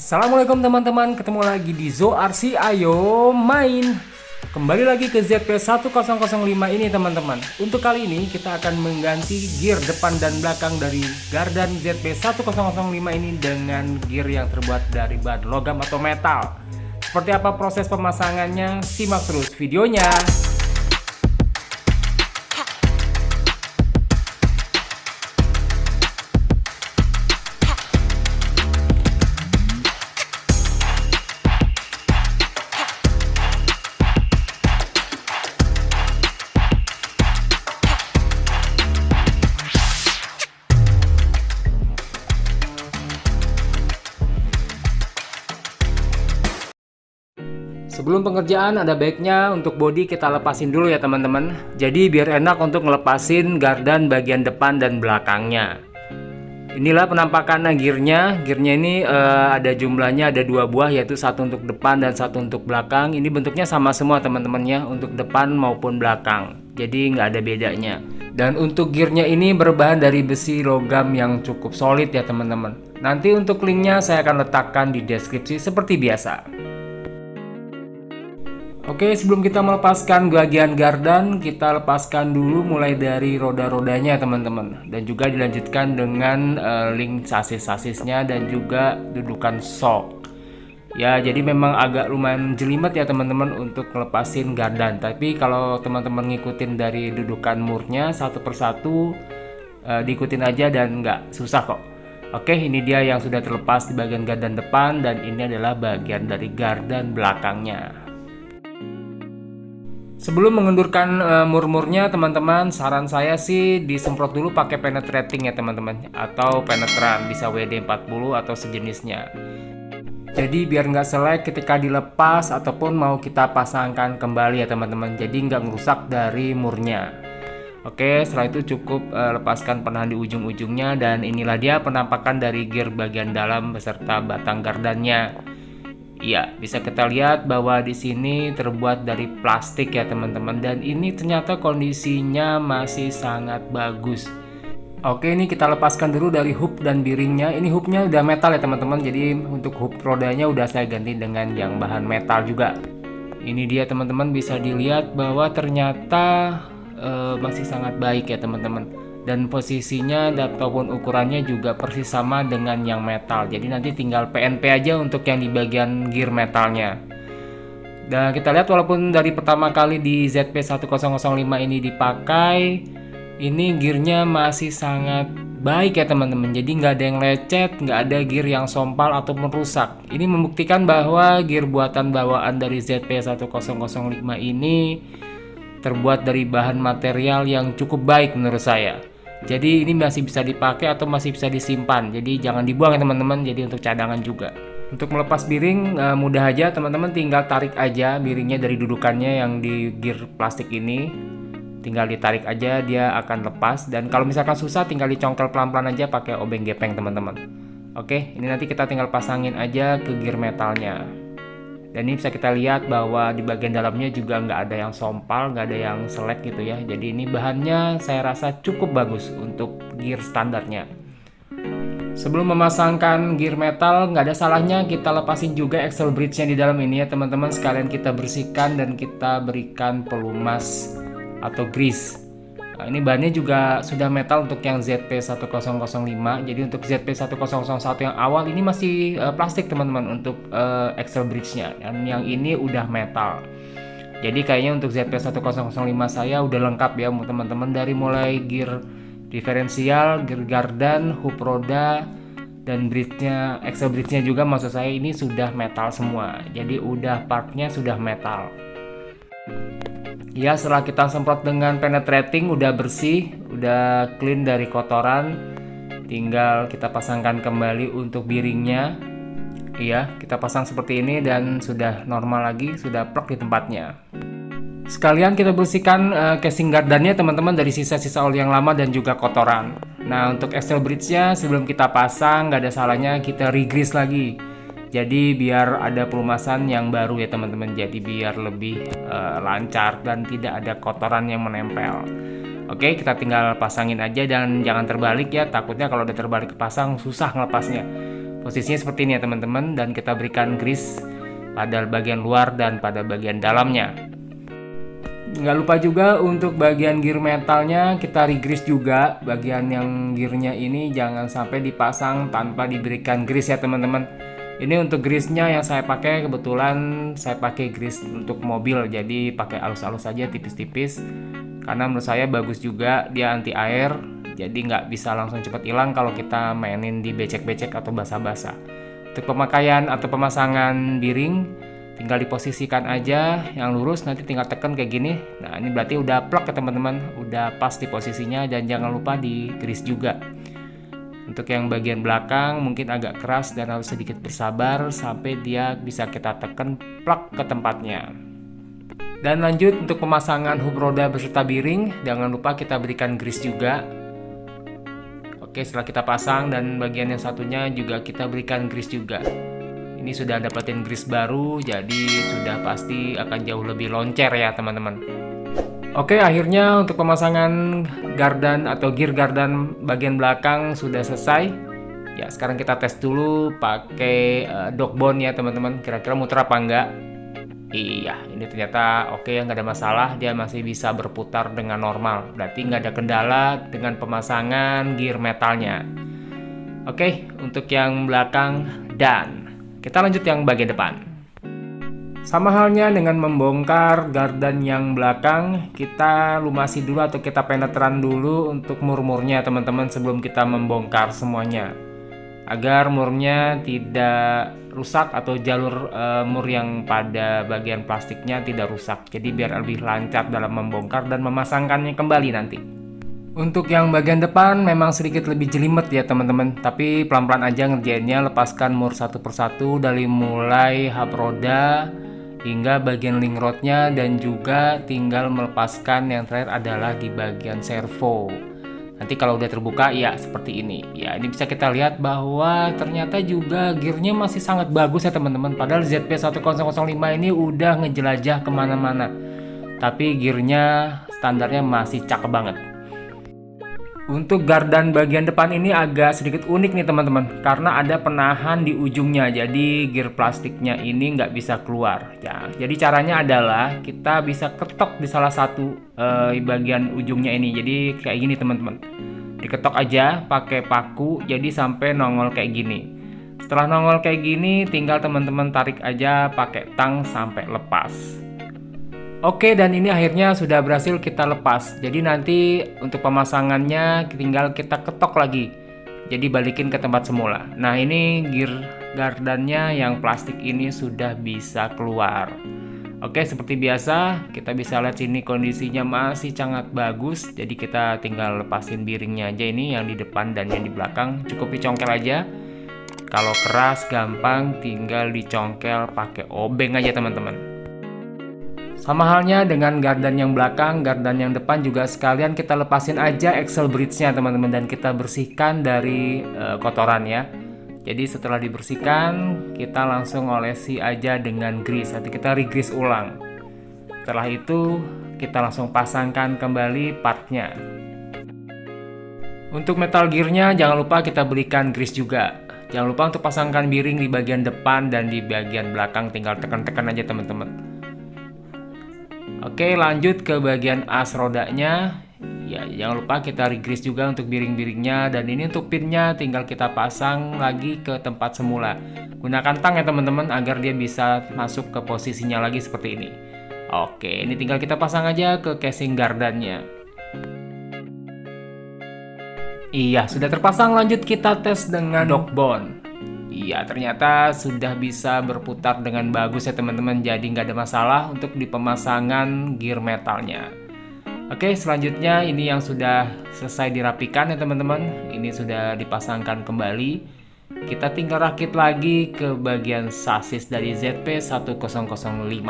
Assalamualaikum teman-teman, ketemu lagi di ZoRC, ayo main. Kembali lagi ke ZP1005 ini teman-teman. Untuk kali ini kita akan mengganti gear depan dan belakang dari Gardan ZP1005 ini dengan gear yang terbuat dari bahan logam atau metal. Seperti apa proses pemasangannya? Simak terus videonya. Sebelum pengerjaan ada baiknya untuk bodi kita lepasin dulu ya teman-teman. Jadi biar enak untuk ngelepasin gardan bagian depan dan belakangnya. Inilah penampakan gearnya. Gearnya ini ada jumlahnya, ada 2 buah, yaitu satu untuk depan dan satu untuk belakang. Ini bentuknya sama semua teman-teman ya, untuk depan maupun belakang. Jadi nggak ada bedanya. Dan untuk gearnya ini berbahan dari besi logam yang cukup solid ya teman-teman. Nanti untuk linknya saya akan letakkan di deskripsi seperti biasa. Oke, sebelum kita melepaskan bagian gardan, kita lepaskan dulu mulai dari roda-rodanya teman-teman. Dan juga dilanjutkan dengan link sasis-sasisnya dan juga dudukan shock. Ya, jadi memang agak lumayan jelimet ya teman-teman untuk ngelepasin gardan. Tapi kalau teman-teman ngikutin dari dudukan murnya satu persatu, diikutin aja dan nggak susah kok. Oke, ini dia yang sudah terlepas di bagian gardan depan dan ini adalah bagian dari gardan belakangnya. Sebelum mengendurkan mur-murnya teman-teman, saran saya sih disemprot dulu pakai penetrating ya teman-teman, atau penetran, bisa WD-40 atau sejenisnya. Jadi biar nggak selek ketika dilepas ataupun mau kita pasangkan kembali ya teman-teman, jadi nggak merusak dari murnya. Oke, setelah itu cukup lepaskan penahan di ujung-ujungnya, dan inilah dia penampakan dari gear bagian dalam beserta batang gardannya. Ya, bisa kita lihat bahwa di sini terbuat dari plastik ya teman-teman, dan ini ternyata kondisinya masih sangat bagus. Oke, ini kita lepaskan dulu dari hub dan biringnya. Ini hubnya udah metal ya teman-teman, jadi untuk hub rodanya udah saya ganti dengan yang bahan metal juga. Ini dia teman-teman, bisa dilihat bahwa ternyata masih sangat baik ya teman-teman. Dan posisinya ataupun ukurannya juga persis sama dengan yang metal. Jadi nanti tinggal PNP aja untuk yang di bagian gear metalnya. Dan kita lihat walaupun dari pertama kali di ZP1005 ini dipakai, ini gearnya masih sangat baik ya teman-teman. Jadi nggak ada yang lecet, nggak ada gear yang sompal ataupun rusak. Ini membuktikan bahwa gear buatan bawaan dari ZP1005 ini terbuat dari bahan material yang cukup baik menurut saya. Jadi ini masih bisa dipakai atau masih bisa disimpan. Jadi jangan dibuang ya teman-teman. Jadi untuk cadangan juga. Untuk melepas biring mudah aja teman-teman, tinggal tarik aja biringnya dari dudukannya yang di gear plastik ini. Tinggal ditarik aja, dia akan lepas. Dan kalau misalkan susah tinggal dicongkel pelan-pelan aja pakai obeng gepeng teman-teman. Oke, ini nanti kita tinggal pasangin aja ke gear metalnya. Dan ini bisa kita lihat bahwa di bagian dalamnya juga nggak ada yang sompal, nggak ada yang selek gitu ya. Jadi ini bahannya saya rasa cukup bagus untuk gear standarnya. Sebelum memasangkan gear metal, nggak ada salahnya kita lepasin juga axle bridge-nya di dalam ini ya teman-teman. Sekalian kita bersihkan dan kita berikan pelumas atau grease. Nah, ini bahannya juga sudah metal untuk yang ZP1005. Jadi untuk ZP1001 yang awal ini masih plastik teman-teman untuk axle bridge-nya, dan yang ini udah metal. Jadi kayaknya untuk ZP1005 saya udah lengkap ya teman-teman, dari mulai gear diferensial, gear gardan, hub roda, dan bridge-nya, axle bridge-nya juga maksud saya ini sudah metal semua. Jadi udah partnya sudah metal. Ya, setelah kita semprot dengan penetrating udah bersih, udah clean dari kotoran, tinggal kita pasangkan kembali untuk biringnya. Iya, kita pasang seperti ini dan sudah normal lagi, sudah plug di tempatnya. Sekalian kita bersihkan casing gardannya teman-teman dari sisa-sisa oli yang lama dan juga kotoran. Nah, untuk axle bridge-nya sebelum kita pasang nggak ada salahnya kita re-grease lagi. Jadi biar ada pelumasan yang baru ya teman-teman. Jadi biar lebih lancar dan tidak ada kotoran yang menempel. Oke, kita tinggal pasangin aja dan jangan terbalik ya. Takutnya kalau udah terbalik kepasang susah ngelepasnya. Posisinya seperti ini ya teman-teman, dan kita berikan grease pada bagian luar dan pada bagian dalamnya. Nggak lupa juga untuk bagian gear metalnya kita re-grease juga. Bagian yang gearnya ini jangan sampai dipasang tanpa diberikan grease ya teman-teman. Ini untuk grease-nya yang saya pakai, kebetulan saya pakai grease untuk mobil, jadi pakai halus-halus saja, tipis-tipis. Karena menurut saya bagus juga, dia anti air, jadi nggak bisa langsung cepat hilang kalau kita mainin di becek-becek atau basah-basah. Untuk pemakaian atau pemasangan bearing, tinggal diposisikan aja yang lurus, nanti tinggal tekan kayak gini. Nah ini berarti udah plek ya teman-teman, udah pas di posisinya, dan jangan lupa di grease juga. Untuk yang bagian belakang mungkin agak keras dan harus sedikit bersabar sampai dia bisa kita tekan plak ke tempatnya. Dan lanjut untuk pemasangan hub roda beserta bearing, jangan lupa kita berikan grease juga. Oke, setelah kita pasang dan bagian yang satunya juga kita berikan grease juga. Ini sudah dapetin grease baru, jadi sudah pasti akan jauh lebih loncer ya teman-teman. Oke, akhirnya untuk pemasangan gardan atau gear gardan bagian belakang sudah selesai. Ya, sekarang kita tes dulu pakai dog bone ya teman-teman. Kira-kira muter apa enggak? Iya, ini ternyata oke, nggak ada masalah. Dia masih bisa berputar dengan normal. Berarti nggak ada kendala dengan pemasangan gear metalnya. Oke, untuk yang belakang dan kita lanjut yang bagian depan. Sama halnya dengan membongkar gardan yang belakang, kita lumasi dulu atau kita penetran dulu untuk mur-murnya teman-teman sebelum kita membongkar semuanya. Agar murnya tidak rusak atau jalur mur yang pada bagian plastiknya tidak rusak. Jadi biar lebih lancar dalam membongkar dan memasangkannya kembali nanti. Untuk yang bagian depan memang sedikit lebih jelimet ya teman-teman, tapi pelan-pelan aja ngerjainnya. Lepaskan mur satu persatu dari mulai hub roda hingga bagian link rodnya, dan juga tinggal melepaskan yang terakhir adalah di bagian servo. Nanti kalau udah terbuka ya seperti ini. Ya, ini bisa kita lihat bahwa ternyata juga gearnya masih sangat bagus ya teman-teman. Padahal ZP1005 ini udah ngejelajah kemana-mana, tapi gearnya standarnya masih cakep banget. Untuk gardan bagian depan ini agak sedikit unik nih teman-teman, karena ada penahan di ujungnya, jadi gear plastiknya ini nggak bisa keluar ya. Jadi caranya adalah kita bisa ketok di salah satu bagian ujungnya ini. Jadi kayak gini teman-teman, diketok aja pakai paku, jadi sampai nongol kayak gini. Setelah nongol kayak gini, tinggal teman-teman tarik aja pakai tang sampai lepas. Oke, dan ini akhirnya sudah berhasil kita lepas. Jadi nanti untuk pemasangannya tinggal kita ketok lagi, jadi balikin ke tempat semula. Nah ini gear gardannya yang plastik ini sudah bisa keluar. Oke, seperti biasa kita bisa lihat sini kondisinya masih sangat bagus. Jadi kita tinggal lepasin bearingnya aja, ini yang di depan dan yang di belakang. Cukup dicongkel aja. Kalau keras gampang, tinggal dicongkel pakai obeng aja teman-teman. Sama halnya dengan gardan yang belakang, gardan yang depan juga sekalian kita lepasin aja axle bridge-nya teman-teman, dan kita bersihkan dari kotoran ya. Jadi setelah dibersihkan, kita langsung olesi aja dengan grease. Nanti kita re-grease ulang. Setelah itu kita langsung pasangkan kembali partnya. Untuk metal gearnya jangan lupa kita berikan grease juga. Jangan lupa untuk pasangkan bearing di bagian depan dan di bagian belakang, tinggal tekan-tekan aja teman-teman. Oke, lanjut ke bagian as rodanya. Ya, jangan lupa kita re-grease juga untuk bearing-bearingnya, dan ini untuk pinnya tinggal kita pasang lagi ke tempat semula. Gunakan tang ya teman-teman agar dia bisa masuk ke posisinya lagi seperti ini. Oke, ini tinggal kita pasang aja ke casing gardannya. Iya, sudah terpasang. Lanjut kita tes dengan dog bone. Iya, ternyata sudah bisa berputar dengan bagus ya teman-teman. Jadi nggak ada masalah untuk di pemasangan gear metalnya. Oke, selanjutnya ini yang sudah selesai dirapikan ya teman-teman. Ini sudah dipasangkan kembali. Kita tinggal rakit lagi ke bagian sasis dari ZP1005.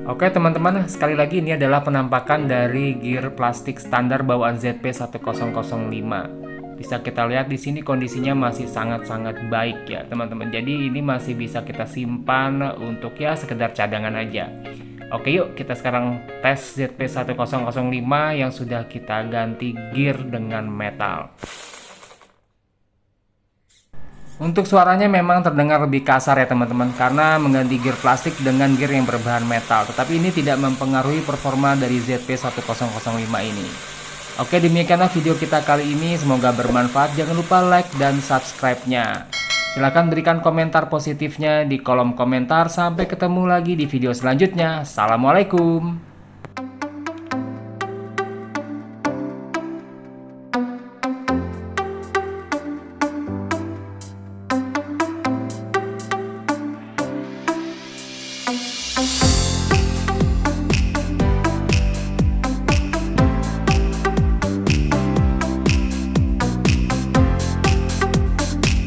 Oke teman-teman, sekali lagi ini adalah penampakan dari gear plastik standar bawaan ZP1005. Bisa kita lihat di sini kondisinya masih sangat-sangat baik ya teman-teman. Jadi ini masih bisa kita simpan untuk ya sekedar cadangan aja. Oke, yuk kita sekarang tes ZP1005 yang sudah kita ganti gear dengan metal. Untuk suaranya memang terdengar lebih kasar ya teman-teman, karena mengganti gear plastik dengan gear yang berbahan metal. Tetapi ini tidak mempengaruhi performa dari ZP1005 ini. Oke, demikianlah video kita kali ini, semoga bermanfaat. Jangan lupa like dan subscribe-nya. Silahkan berikan komentar positifnya di kolom komentar. Sampai ketemu lagi di video selanjutnya. Assalamualaikum.